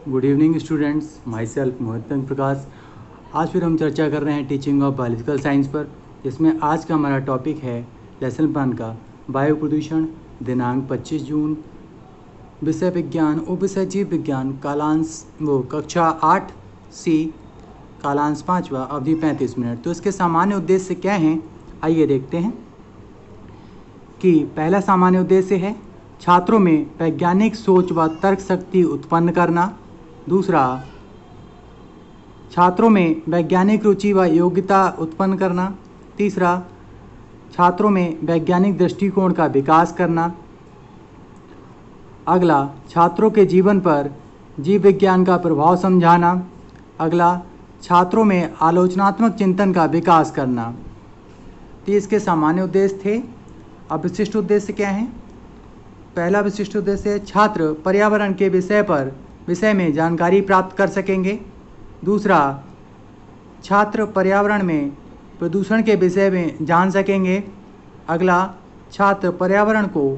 Good evening students, myself Mohit Prakash. आज फिर हम चर्चा कर रहे हैं टीचिंग ऑफ बायोलॉजिकल साइंस पर, जिसमें आज का हमारा टॉपिक है लेसन प्लान का वायु प्रदूषण। दिनांक 25 जून। विषय विज्ञान, उपविषय जीव विज्ञान, कालांश कक्षा 8 सी, कालांश 5वां, अवधि 35 मिनट। तो इसके सामान्य उद्देश्य क्या हैं, आइए देखते हैं। कि पहला सामान्य उद्देश्य है छात्रों में वैज्ञानिक सोच व तर्क शक्ति उत्पन्न करना। दूसरा, छात्रों में वैज्ञानिक रुचि व योग्यता उत्पन्न करना। तीसरा, छात्रों में वैज्ञानिक दृष्टिकोण का विकास करना। अगला, छात्रों के जीवन पर जीव विज्ञान का प्रभाव समझाना। अगला, छात्रों में आलोचनात्मक चिंतन का विकास करना। तो इसके सामान्य उद्देश्य थे। अब विशिष्ट उद्देश्य क्या हैं? पहला विशिष्ट उद्देश्य है छात्र पर्यावरण के विषय में जानकारी प्राप्त कर सकेंगे। दूसरा, छात्र पर्यावरण में प्रदूषण के विषय में जान सकेंगे। अगला, छात्र पर्यावरण को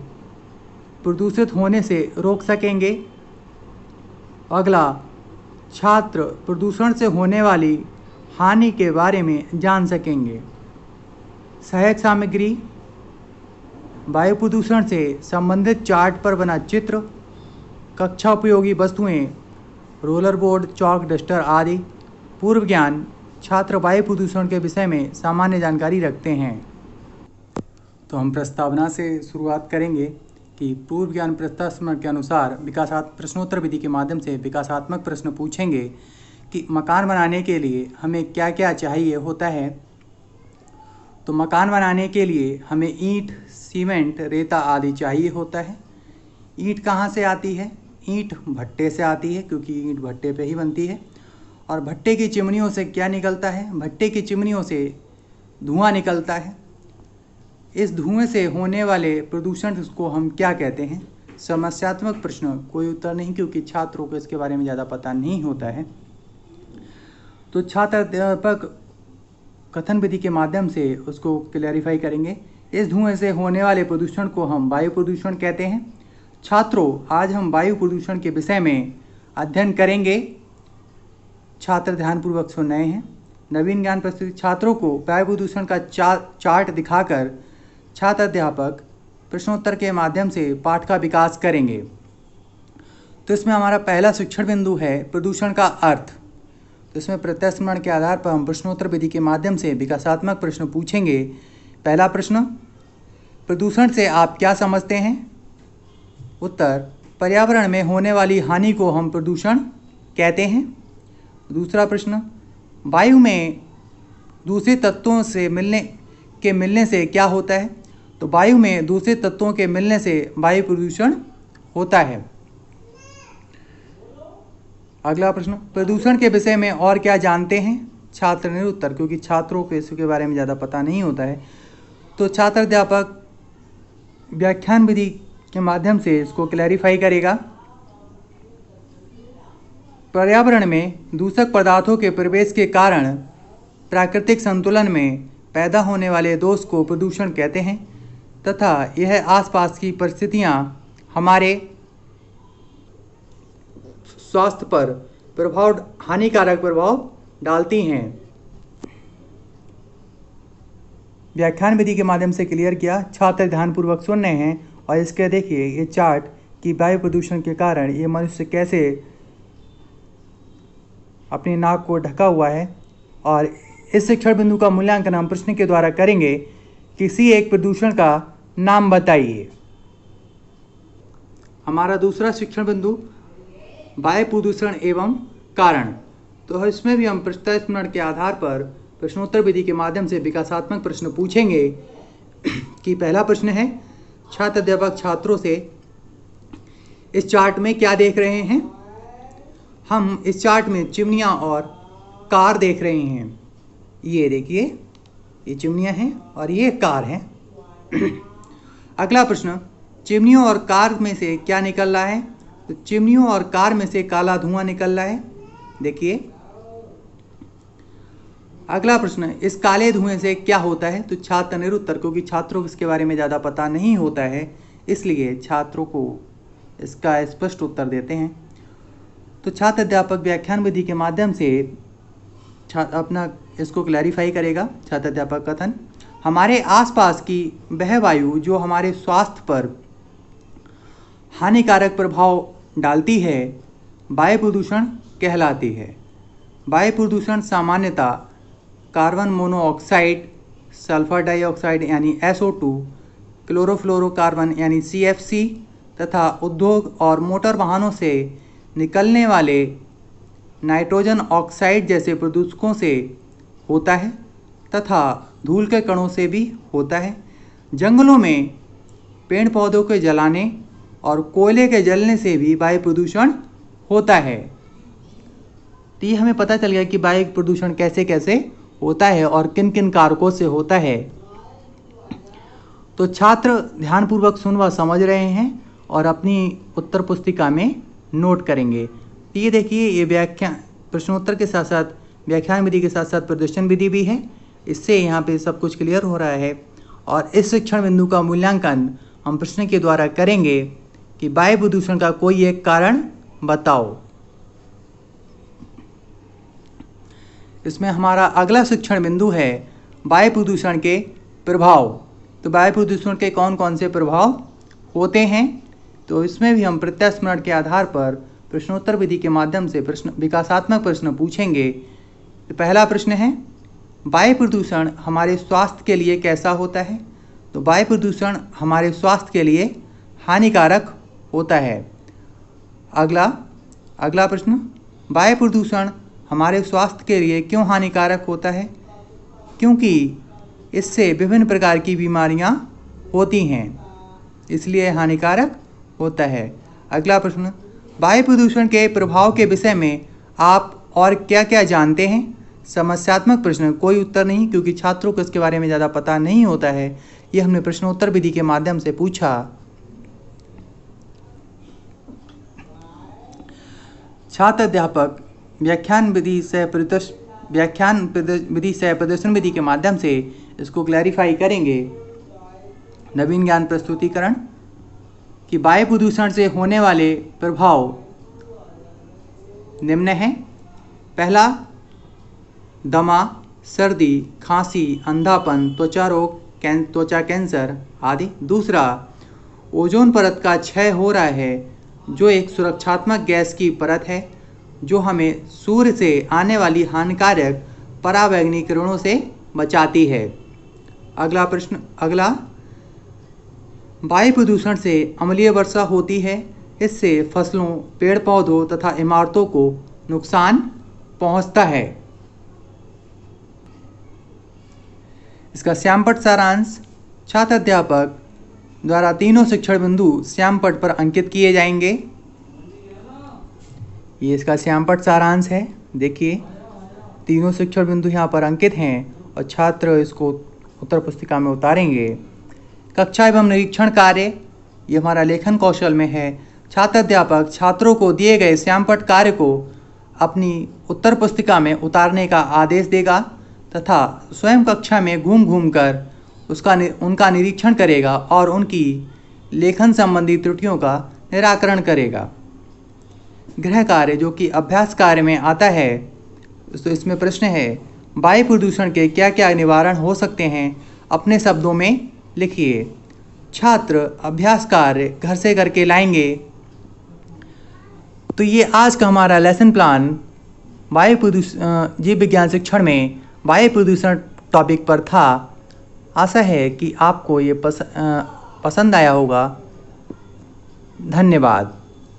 प्रदूषित होने से रोक सकेंगे। अगला, छात्र प्रदूषण से होने वाली हानि के बारे में जान सकेंगे। सहायक सामग्री: वायु प्रदूषण से संबंधित चार्ट पर बना चित्र, कक्षा उपयोगी वस्तुएं, रोलर बोर्ड, चॉक, डस्टर आदि। पूर्व ज्ञान: छात्र वायु प्रदूषण के विषय में सामान्य जानकारी रखते हैं। तो हम प्रस्तावना से शुरुआत करेंगे कि पूर्व ज्ञान प्रस्तावना के अनुसार विकासात्मक प्रश्नोत्तर विधि के माध्यम से विकासात्मक प्रश्न पूछेंगे कि मकान बनाने के लिए हमें क्या क्या चाहिए होता है। तो मकान बनाने के लिए हमें ईंट, सीमेंट, रेता आदि चाहिए होता है। ईंट कहाँ से आती है? ईंट भट्टे से आती है, क्योंकि ईंट भट्टे पे ही बनती है। और भट्टे की चिमनियों से क्या निकलता है? भट्टे की चिमनियों से धुआं निकलता है। इस धुएं से होने वाले प्रदूषण को हम क्या कहते हैं? समस्यात्मक प्रश्न, कोई उत्तर नहीं, क्योंकि छात्रों को इसके बारे में ज़्यादा पता नहीं होता है। तो छात्र अध्यापक कथन विधि के माध्यम से उसको क्लैरिफाई करेंगे। इस धुएं से होने वाले प्रदूषण को हम वायु प्रदूषण कहते हैं। छात्रों, आज हम वायु प्रदूषण के विषय में अध्ययन करेंगे। छात्र ध्यानपूर्वक सुन रहे हैं। नवीन ज्ञान प्रस्तुति: छात्रों को वायु प्रदूषण का चार्ट दिखाकर छात्र अध्यापक प्रश्नोत्तर के माध्यम से पाठ का विकास करेंगे। तो इसमें हमारा पहला शिक्षण बिंदु है प्रदूषण का अर्थ। तो इसमें प्रत्यक्ष प्रमाण के आधार पर हम प्रश्नोत्तर विधि के माध्यम से विकासात्मक प्रश्न पूछेंगे। पहला प्रश्न: प्रदूषण से आप क्या समझते हैं? उत्तर: पर्यावरण में होने वाली हानि को हम प्रदूषण कहते हैं। दूसरा प्रश्न: वायु में दूषित तत्वों से मिलने से क्या होता है? तो वायु में दूषित तत्वों के मिलने से वायु प्रदूषण होता है। अगला प्रश्न: प्रदूषण के विषय में और क्या जानते हैं? छात्र निरुत्तर, क्योंकि छात्रों को इसके बारे में ज़्यादा पता नहीं होता है। तो छात्र अध्यापक व्याख्यान विधि के माध्यम से इसको क्लैरिफाई करेगा। पर्यावरण में दूषक पदार्थों के प्रवेश के कारण प्राकृतिक संतुलन में पैदा होने वाले दोष को प्रदूषण कहते हैं, तथा यह आसपास की परिस्थितियां हमारे स्वास्थ्य पर हानिकारक प्रभाव डालती हैं। व्याख्यान विधि के माध्यम से क्लियर किया। छात्र ध्यानपूर्वक सुन रहे हैं। और इसके देखिए ये चार्ट कि वायु प्रदूषण के कारण ये मनुष्य कैसे अपनी नाक को ढका हुआ है। और इस शिक्षण बिंदु का मूल्यांकन हम प्रश्न के द्वारा करेंगे। किसी एक प्रदूषण का नाम बताइए। हमारा दूसरा शिक्षण बिंदु वायु प्रदूषण एवं कारण। तो इसमें भी हम प्रत्यक्ष प्रमाण के आधार पर प्रश्नोत्तर विधि के माध्यम से विकासात्मक प्रश्न पूछेंगे। कि पहला प्रश्न है, छात्र अध्यापक छात्रों से इस चार्ट में क्या देख रहे हैं? हम इस चार्ट में चिमनियां और कार देख रहे हैं। ये देखिए, ये चिमनियां हैं और ये कार हैं। अगला प्रश्न: चिमनियों और कार में से क्या निकल रहा है? तो चिमनियों और कार में से काला धुआं निकल रहा है, देखिए। अगला प्रश्न: इस काले धुएं से क्या होता है? तो छात्र निरुत्तर, क्योंकि छात्रों को इसके बारे में ज़्यादा पता नहीं होता है, इसलिए छात्रों को इसका स्पष्ट उत्तर देते हैं। तो छात्र अध्यापक व्याख्यान विधि के माध्यम से अपना इसको क्लैरिफाई करेगा। छात्र अध्यापक कथन: हमारे आसपास की वह वायु जो हमारे स्वास्थ्य पर हानिकारक प्रभाव डालती है वायु प्रदूषण कहलाती है। वायु प्रदूषण सामान्यतः कार्बन मोनोऑक्साइड, सल्फर डाइऑक्साइड यानी SO2, क्लोरोफ्लोरोकार्बन यानी CFC तथा उद्योग और मोटर वाहनों से निकलने वाले नाइट्रोजन ऑक्साइड जैसे प्रदूषकों से होता है तथा धूल के कणों से भी होता है। जंगलों में पेड़ पौधों के जलाने और कोयले के जलने से भी वायु प्रदूषण होता है। तो ये हमें पता चल गया कि वायु प्रदूषण कैसे कैसे होता है और किन किन कारकों से होता है। तो छात्र ध्यानपूर्वक सुन व समझ रहे हैं और अपनी उत्तर पुस्तिका में नोट करेंगे। तो ये देखिए, ये व्याख्यान प्रश्नोत्तर के साथ साथ व्याख्यान विधि के साथ साथ प्रदर्शन विधि भी है। इससे यहाँ पे सब कुछ क्लियर हो रहा है। और इस शिक्षण बिंदु का मूल्यांकन हम प्रश्न के द्वारा करेंगे कि वायु प्रदूषण का कोई एक कारण बताओ। इसमें हमारा अगला शिक्षण बिंदु है वायु प्रदूषण के प्रभाव। तो वायु प्रदूषण के कौन कौन से प्रभाव होते हैं, तो इसमें भी हम प्रत्यास्मरण के आधार पर प्रश्नोत्तर विधि के माध्यम से विकासात्मक प्रश्न पूछेंगे। तो पहला प्रश्न है, वायु प्रदूषण हमारे स्वास्थ्य के लिए कैसा होता है। तो वायु प्रदूषण हमारे स्वास्थ्य के लिए हानिकारक होता है। अगला प्रश्न, वायु प्रदूषण हमारे स्वास्थ्य के लिए क्यों हानिकारक होता है। क्योंकि इससे विभिन्न प्रकार की बीमारियां होती हैं, इसलिए हानिकारक होता है। अगला प्रश्न, वायु प्रदूषण के प्रभाव के विषय में आप और क्या क्या जानते हैं। समस्यात्मक प्रश्न, कोई उत्तर नहीं, क्योंकि छात्रों को इसके बारे में ज़्यादा पता नहीं होता है। ये हमने प्रश्नोत्तर विधि के माध्यम से पूछा। छात्र अध्यापक व्याख्यान विधि से प्रदर्शन विधि के माध्यम से इसको क्लैरिफाई करेंगे। नवीन ज्ञान प्रस्तुतिकरण कि वायु प्रदूषण से होने वाले प्रभाव निम्न हैं। पहला, दमा, सर्दी, खांसी, अंधापन, त्वचा रोग, त्वचा कैंसर आदि। दूसरा, ओजोन परत का क्षय हो रहा है, जो एक सुरक्षात्मक गैस की परत है जो हमें सूर्य से आने वाली हानिकारक पराबैंगनी किरणों से बचाती है। अगला, वायु प्रदूषण से अम्लीय वर्षा होती है। इससे फसलों, पेड़ पौधों तथा इमारतों को नुकसान पहुंचता है। इसका श्यामपट्ट सारांश छात्र अध्यापक द्वारा तीनों शिक्षण बिंदु श्यामपट्ट पर अंकित किए जाएंगे। ये इसका श्यामपट्ट सारांश है। देखिए, तीनों शिक्षण बिंदु यहाँ पर अंकित हैं और छात्र इसको उत्तर पुस्तिका में उतारेंगे। कक्षा एवं निरीक्षण कार्य, ये हमारा लेखन कौशल में है। छात्र अध्यापक छात्रों को दिए गए श्यामपट्ट कार्य को अपनी उत्तर पुस्तिका में उतारने का आदेश देगा तथा स्वयं कक्षा में घूम घूम कर उनका निरीक्षण करेगा और उनकी लेखन संबंधी त्रुटियों का निराकरण करेगा। गृह कार्य, जो कि अभ्यास कार्य में आता है, तो इसमें प्रश्न है, वायु प्रदूषण के क्या क्या निवारण हो सकते हैं, अपने शब्दों में लिखिए। छात्र अभ्यास कार्य घर से करके लाएंगे। तो ये आज का हमारा लेसन प्लान वायु प्रदूषण जीव विज्ञान शिक्षण में वायु प्रदूषण टॉपिक पर था। आशा है कि आपको ये पसंद आया होगा। धन्यवाद।